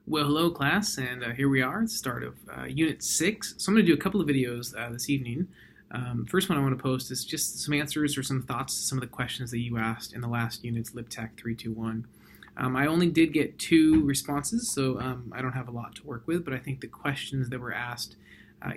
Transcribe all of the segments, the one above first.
Well, hello class, and here we are at the start of Unit 6. So I'm going to do a couple of videos this evening. First one I want to post is just some answers or some thoughts to some of the questions that you asked in the last unit's LibTak 321. I only did get 2 responses, so I don't have a lot to work with, but I think the questions that were asked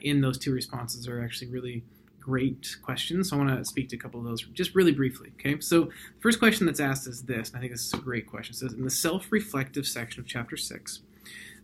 in those 2 responses are actually really great questions. So I want to speak to a couple of those just really briefly. Okay, so the first question that's asked is this, and I think this is a great question. It says, in the self-reflective section of Chapter 6,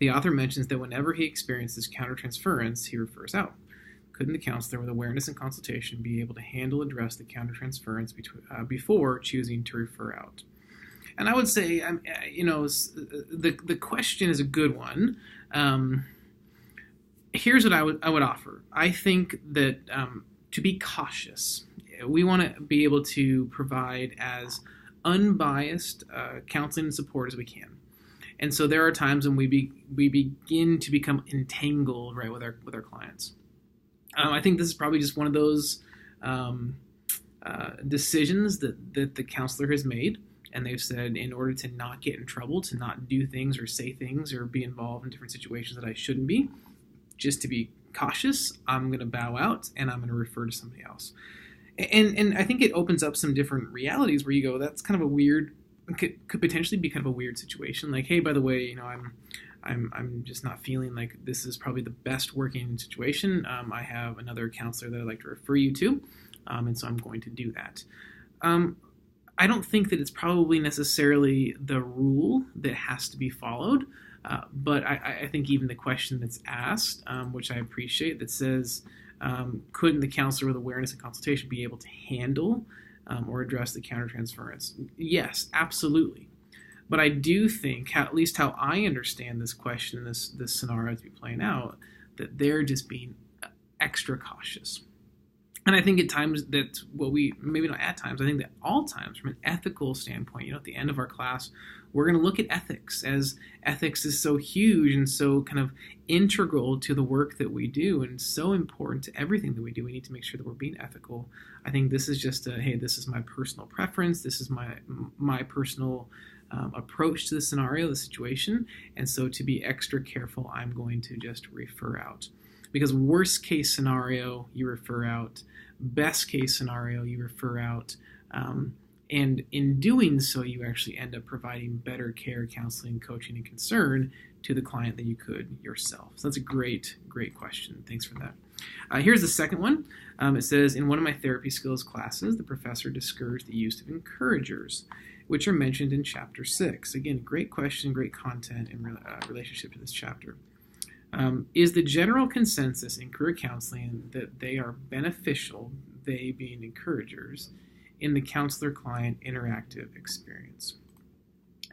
the author mentions that whenever he experiences countertransference, he refers out. Couldn't the counselor, with awareness and consultation, be able to handle and address the countertransference before choosing to refer out? And I would say, the question is a good one. Here's what I would offer. I think that to be cautious, we want to be able to provide as unbiased counseling and support as we can. And so there are times when we begin to become entangled, right, with our clients. I think this is probably just one of those decisions that the counselor has made, and they've said, in order to not get in trouble, to not do things or say things or be involved in different situations that I shouldn't be, just to be cautious, I'm going to bow out and I'm going to refer to somebody else. And I think it opens up some different realities where you go, that's kind of a weird. Could potentially be kind of a weird situation. Like, hey, by the way, I'm just not feeling like this is probably the best working situation. I have another counselor that I'd like to refer you to, and so I'm going to do that. I don't think that it's probably necessarily the rule that has to be followed, but I think even the question that's asked, which I appreciate, that says, couldn't the counselor with awareness and consultation be able to handle or address the countertransference? Yes, absolutely. But I do think, at least how I understand this question, this scenario to be playing out, that they're just being extra cautious. And I think at times that's what maybe not at times, I think that all times from an ethical standpoint, at the end of our class, we're going to look at ethics, as ethics is so huge and so kind of integral to the work that we do and so important to everything that we do. We need to make sure that we're being ethical. I think this is just hey, this is my personal preference. This is my personal approach to the scenario, the situation. And so to be extra careful, I'm going to just refer out. Because worst case scenario, you refer out. Best case scenario, you refer out. And in doing so, you actually end up providing better care, counseling, coaching, and concern to the client than you could yourself. So that's a great, great question. Thanks for that. Here's the second one. It says, in one of my therapy skills classes, the professor discouraged the use of encouragers, which are mentioned in Chapter 6. Again, great question, great content in relationship to this chapter. Is the general consensus in career counseling that they are beneficial, they being encouragers, in the counselor-client interactive experience?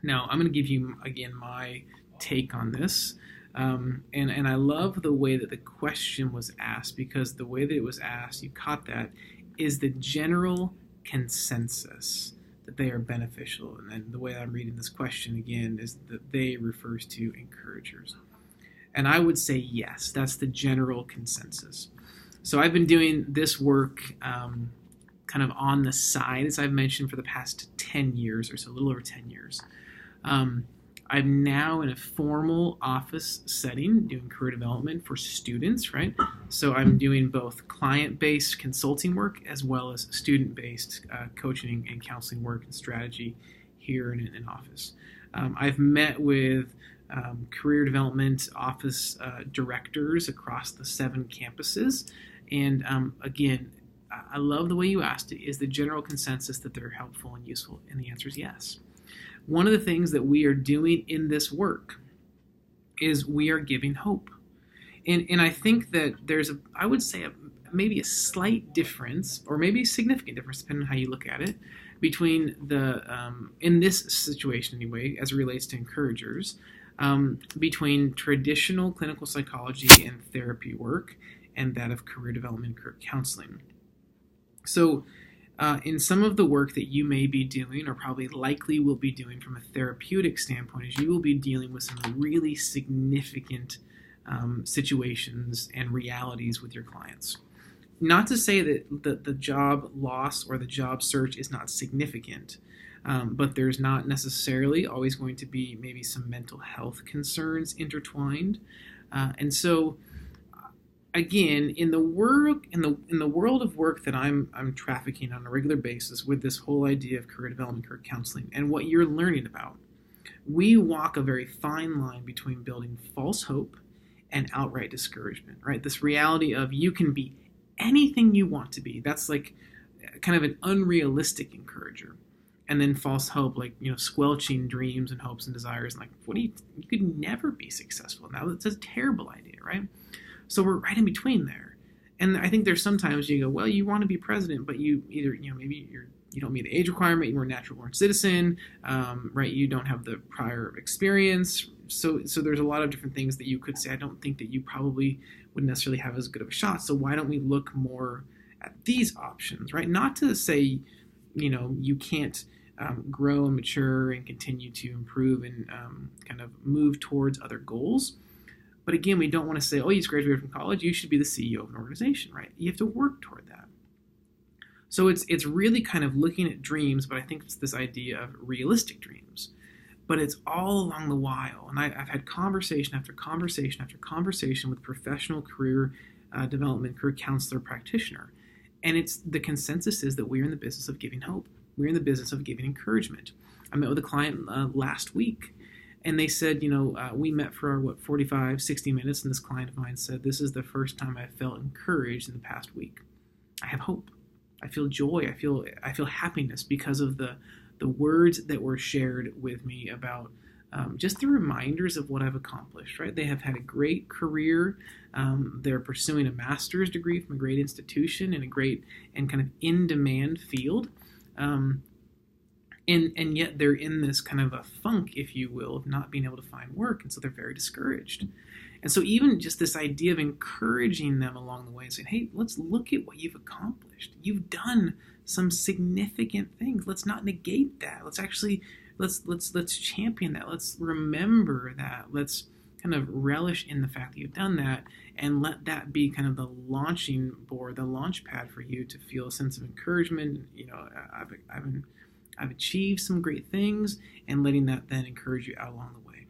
Now, I'm going to give you, again, my take on this. And I love the way that the question was asked, because the way that it was asked, you caught that, is the general consensus that they are beneficial. And then the way I'm reading this question, again, is that they refers to encouragers. And I would say yes, that's the general consensus. So I've been doing this work kind of on the side, as I've mentioned, for the past 10 years or so, a little over 10 years. I'm now in a formal office setting doing career development for students, right? So I'm doing both client-based consulting work as well as student-based coaching and counseling work and strategy here in an office. I've met with career development office directors across the 7 campuses. And again, I love the way you asked it. Is the general consensus that they're helpful and useful? And the answer is yes. One of the things that we are doing in this work is we are giving hope. And I think that there's, I would say, maybe a slight difference, or maybe a significant difference, depending on how you look at it, between in this situation anyway, as it relates to encouragers, between traditional clinical psychology and therapy work and that of career development and career counseling. So in some of the work that you may be doing, or probably likely will be doing from a therapeutic standpoint, is you will be dealing with some really significant situations and realities with your clients. Not to say that the job loss or the job search is not significant, but there's not necessarily always going to be maybe some mental health concerns intertwined. And so, again, in the world of work that I'm trafficking on a regular basis with this whole idea of career development, career counseling, and what you're learning about, we walk a very fine line between building false hope and outright discouragement, right? This reality of you can be anything you want to be. That's like kind of an unrealistic encourager. And then false hope, like, squelching dreams and hopes and desires. Like, you could never be successful. Now, that's a terrible idea, right? So we're right in between there. And I think there's sometimes you go, well, you want to be president, but you either, maybe you don't meet the age requirement, you were a natural born citizen, right? You don't have the prior experience. So there's a lot of different things that you could say. I don't think that you probably would necessarily have as good of a shot. So why don't we look more at these options, right? Not to say, you can't grow and mature and continue to improve and kind of move towards other goals. But again, we don't want to say, oh, you just graduated from college, you should be the CEO of an organization, right? You have to work toward that. So it's really kind of looking at dreams, but I think it's this idea of realistic dreams. But it's all along the while. And I've had conversation after conversation after conversation with professional career development, career counselor, practitioner. And the consensus is that we're in the business of giving hope. We're in the business of giving encouragement. I met with a client last week, and they said, we met for 45, 60 minutes, and this client of mine said, this is the first time I felt encouraged in the past week. I have hope. I feel joy. I feel happiness because of the words that were shared with me about just the reminders of what I've accomplished, right? They have had a great career. They're pursuing a master's degree from a great institution in a great and kind of in-demand field. And yet they're in this kind of a funk, if you will, of not being able to find work. And so they're very discouraged. And so even just this idea of encouraging them along the way and saying, hey, let's look at what you've accomplished. You've done some significant things. Let's not negate that. Let's champion that. Let's remember that. Let's kind of relish in the fact that you've done that, and let that be kind of the launching board, the launch pad for you to feel a sense of encouragement. I've achieved some great things, and letting that then encourage you out along the way.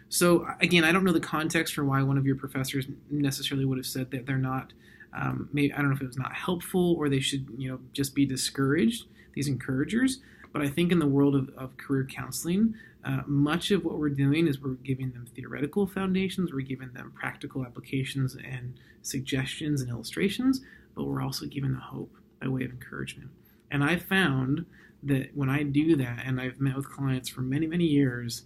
So again, I don't know the context for why one of your professors necessarily would have said that they're not, maybe, I don't know if it was not helpful or they should, just be discouraged, these encouragers. But I think in the world of career counseling, much of what we're doing is we're giving them theoretical foundations, we're giving them practical applications and suggestions and illustrations, but we're also giving them hope by way of encouragement. And I found that when I do that, and I've met with clients for many, many years,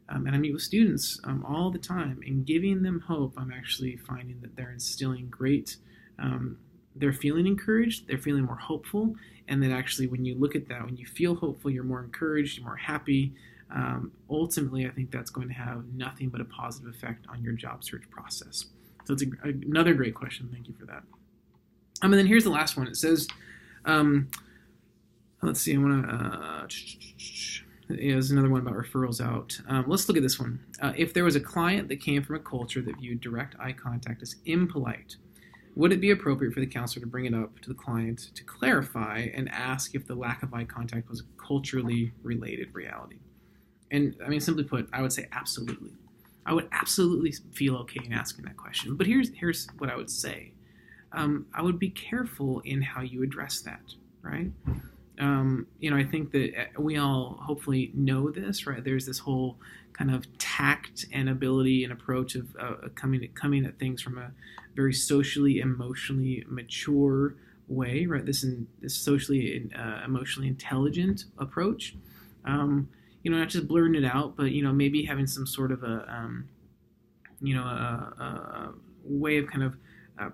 and I meet with students all the time, and giving them hope, I'm actually finding that they're instilling great, they're feeling encouraged, they're feeling more hopeful, and that actually when you look at that, when you feel hopeful, you're more encouraged, you're more happy. Ultimately, I think that's going to have nothing but a positive effect on your job search process. So it's another great question. Thank you for that. And then here's the last one. It says, let's see, I want to... There's another one about referrals out. Let's look at this one. If there was a client that came from a culture that viewed direct eye contact as impolite, would it be appropriate for the counselor to bring it up to the client to clarify and ask if the lack of eye contact was a culturally related reality? And I mean, simply put, I would say absolutely. I would absolutely feel okay in asking that question. But here's what I would say. I would be careful in how you address that, right? I think that we all hopefully know this, right? There's this whole kind of tact and ability and approach of coming at things from a very socially, emotionally mature way, right? This socially, emotionally intelligent approach. Not just blurting it out, but maybe having some sort of a way of kind of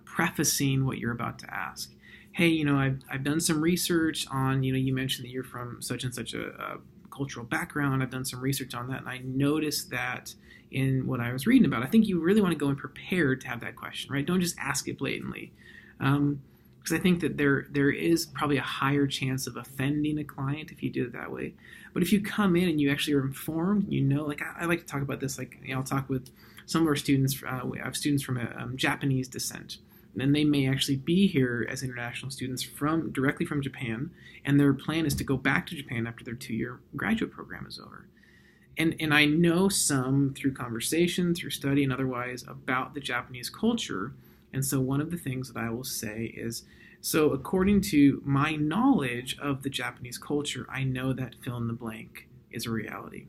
prefacing what you're about to ask. Hey, I've done some research on, you mentioned that you're from such and such a cultural background. I've done some research on that, and I noticed that in what I was reading about. I think you really want to go in prepared to have that question, right? Don't just ask it blatantly. Because I think that there is probably a higher chance of offending a client if you do it that way. But if you come in and you actually are informed, like I like to talk about this, like I'll talk with some of our students. We have students from a Japanese descent. and they may actually be here as international students directly from Japan, and their plan is to go back to Japan after their 2-year graduate program is over. And I know some through conversation, through study, and otherwise about the Japanese culture. And so one of the things that I will say is, so according to my knowledge of the Japanese culture, I know that fill in the blank is a reality.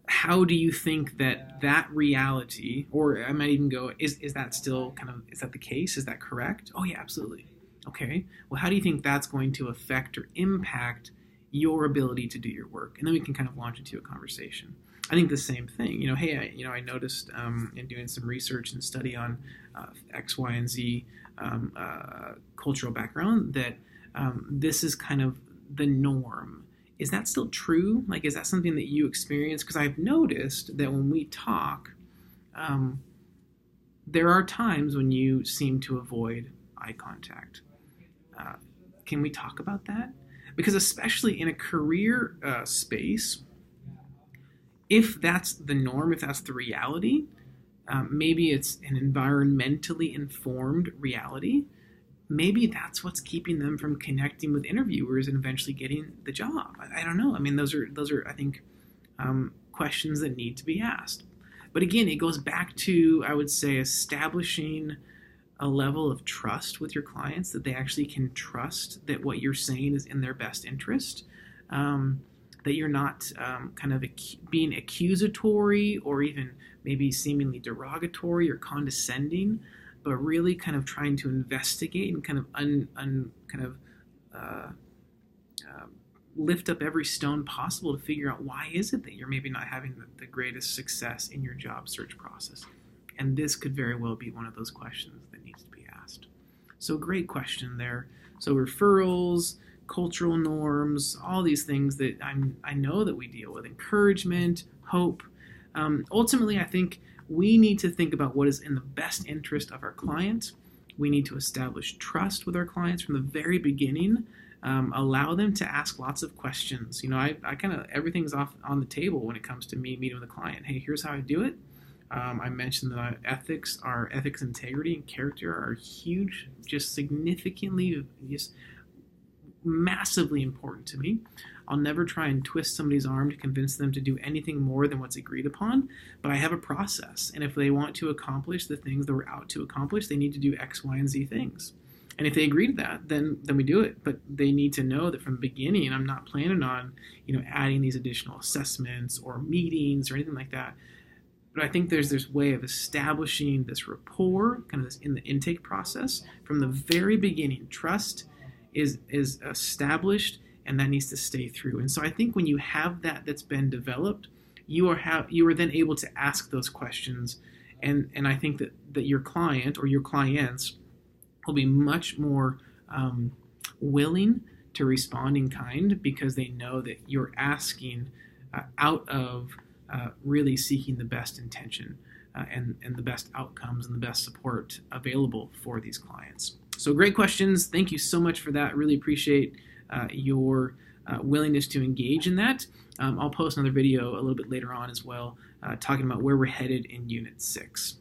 How do you think that reality, or I might even go, is that still is that the case? Is that correct? Oh yeah, absolutely. Okay. Well, how do you think that's going to affect or impact your ability to do your work? And then we can kind of launch into a conversation. I think the same thing. I noticed in doing some research and study on X, Y, and Z cultural background that this is kind of the norm. Is that still true? Like, is that something that you experience? Because I've noticed that when we talk, there are times when you seem to avoid eye contact. Can we talk about that? Because especially in a career space, if that's the norm, if that's the reality, maybe it's an environmentally informed reality. Maybe that's what's keeping them from connecting with interviewers and eventually getting the job. I don't know. I mean, those are I think questions that need to be asked. But again, it goes back to, I would say, establishing a level of trust with your clients, that they actually can trust that what you're saying is in their best interest, that you're not being accusatory or even maybe seemingly derogatory or condescending, but really kind of trying to investigate and lift up every stone possible to figure out why is it that you're maybe not having the greatest success in your job search process. And this could very well be one of those questions that needs to be asked. So great question there. So referrals, cultural norms, all these things that I know that we deal with, encouragement, hope. Ultimately, I think we need to think about what is in the best interest of our client. We need to establish trust with our clients from the very beginning. Allow them to ask lots of questions. I kind of, everything's off on the table when it comes to me meeting with a client. Hey, here's how I do it. I mentioned that our ethics, integrity, and character are huge, just significantly, just massively important to me. I'll never try and twist somebody's arm to convince them to do anything more than what's agreed upon, but I have a process. And if they want to accomplish the things that we're out to accomplish, they need to do X, Y, and Z things. And if they agree to that, then we do it. But they need to know that from the beginning, I'm not planning on, adding these additional assessments or meetings or anything like that. But I think there's this way of establishing this rapport, kind of this in the intake process from the very beginning. Trust is established, and that needs to stay through. And so I think when you have that's been developed, you are then able to ask those questions, and I think that your client or your clients will be much more willing to respond in kind, because they know that you're asking out of really seeking the best intention and the best outcomes and the best support available for these clients. So great questions. Thank you so much for that. Really appreciate your willingness to engage in that. I'll post another video a little bit later on as well, talking about where we're headed in Unit 6.